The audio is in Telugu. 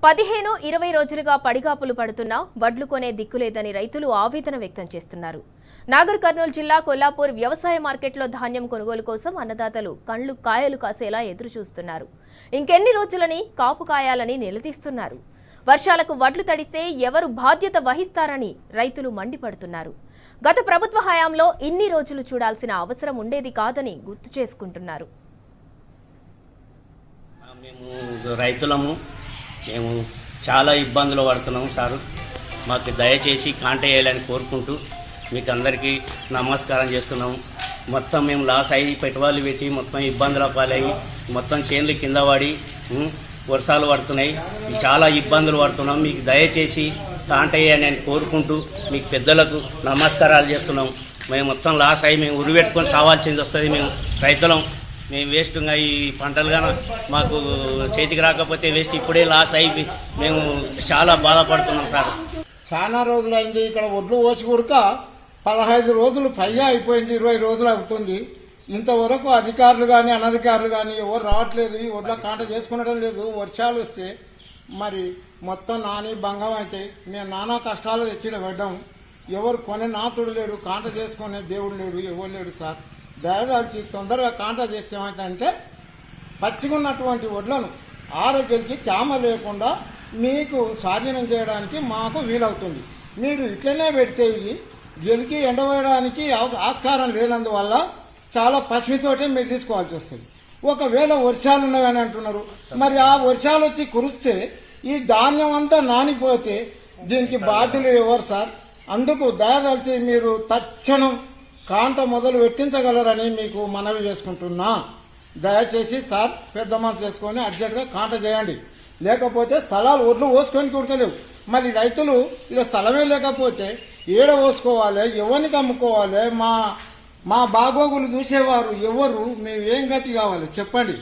15-20 రోజులుగా పడిగాపులు పడుతున్నా వడ్లు కొనే దిక్కులేదని రైతులు ఆవేదన వ్యక్తం చేస్తున్నారు. నాగర్ కర్నూలు జిల్లా కొల్లాపూర్ వ్యవసాయ మార్కెట్లో ధాన్యం కొనుగోలు కోసం అన్నదాతలు కళ్ళు కాయలు కాసేలా ఎదురు చూస్తున్నారు. ఇంకెన్ని రోజులని కాపు కాయాలని నిలదీస్తున్నారు. వర్షాలకు వడ్లు తడిస్తే ఎవరు బాధ్యత వహిస్తారని రైతులు మండిపడుతున్నారు. గత ప్రభుత్వ హయాంలో ఇన్ని రోజులు చూడాల్సిన అవసరం ఉండేది కాదని గుర్తు చేసుకుంటున్నారు. మేము చాలా ఇబ్బందులు పడుతున్నాము సారు. మాకు దయచేసి కాంటాక్ట్ చేయాలని కోరుకుంటూ మీకు అందరికీ నమస్కారం చేస్తున్నాము. మొత్తం మేము లాస్ అయ్యి పెట్టుబడులు పెట్టి మొత్తం ఇబ్బందుల పాలయ్యి మొత్తం చేన్లు కింద పడి వర్షాలు పడుతున్నాయి. చాలా ఇబ్బందులు పడుతున్నాం. మీకు దయచేసి కాంటాక్ట్ చేయాలని కోరుకుంటూ మీకు పెద్దలకు నమస్కారాలు చేస్తున్నాం. మేము మొత్తం లాస్ అయ్యి మేము ఉరిపెట్టుకొని సావాల్సింది వస్తుంది. మేము రైతులం, మేము వేస్ట్గా ఈ పంటలుగా మాకు చేతికి రాకపోతే వేస్ట్. ఇప్పుడే లాస్ అయ్యి మేము చాలా బాధపడుతున్నాం సార్. చాలా రోజులు అయింది. ఇక్కడ ఒడ్లు కోసి కొడుక 15 రోజులు పైగా అయిపోయింది, 20 రోజులు అవుతుంది. ఇంతవరకు అధికారులు కానీ అనధికారులు కానీ ఎవరు రావట్లేదు. ఈ ఒడ్ల కాంట చేసుకునడం లేదు. వర్షాలు వస్తే మరి మొత్తం నాని భంగం అయితే మేము నానా కష్టాలు తెచ్చిన పడ్డాం. ఎవరు కొనే నాతుడు లేడు, కాంట చేసుకునే దేవుడు లేడు, ఎవరు లేడు సార్. దయదాల్చి తొందరగా కాంటాక్ట్ చేస్తే ఏమవుతుందంటే పచ్చిగా ఉన్నటువంటి వడ్లను ఆరోగ్యానికి తేమ లేకుండా మీకు స్వాధీనం చేయడానికి మాకు వీలవుతుంది. మీరు ఇట్లనే పెడితే ఇవి గెలికి ఎండవేయడానికి ఆస్కారం లేనందువల్ల చాలా పసిమితోటే మీరు తీసుకోవాల్సి వస్తుంది. ఒకవేళ వర్షాలు ఉన్నవని అంటున్నారు, మరి ఆ వర్షాలు వచ్చి కురిస్తే ఈ ధాన్యం అంతా నానిపోతే దీనికి బాధ్యులు ఎవరు సార్? అందుకు దయదాల్చి మీరు తక్షణం కాంట మొదలు పెట్టించగలరని మీకు మనవి చేసుకుంటున్నా. దయచేసి సార్ పెద్ద మనసు చేసుకొని అర్జెంటుగా కాంట చేయండి. లేకపోతే స్థలాలు ఒడ్లు పోసుకొని కుడతలేవు. మరి రైతులు ఇలా స్థలమే లేకపోతే ఏడ పోసుకోవాలి, ఎవరికి అమ్ముకోవాలి? మా బాగోగులు చూసేవారు ఎవరు? మేము ఏం గతి కావాలి చెప్పండి.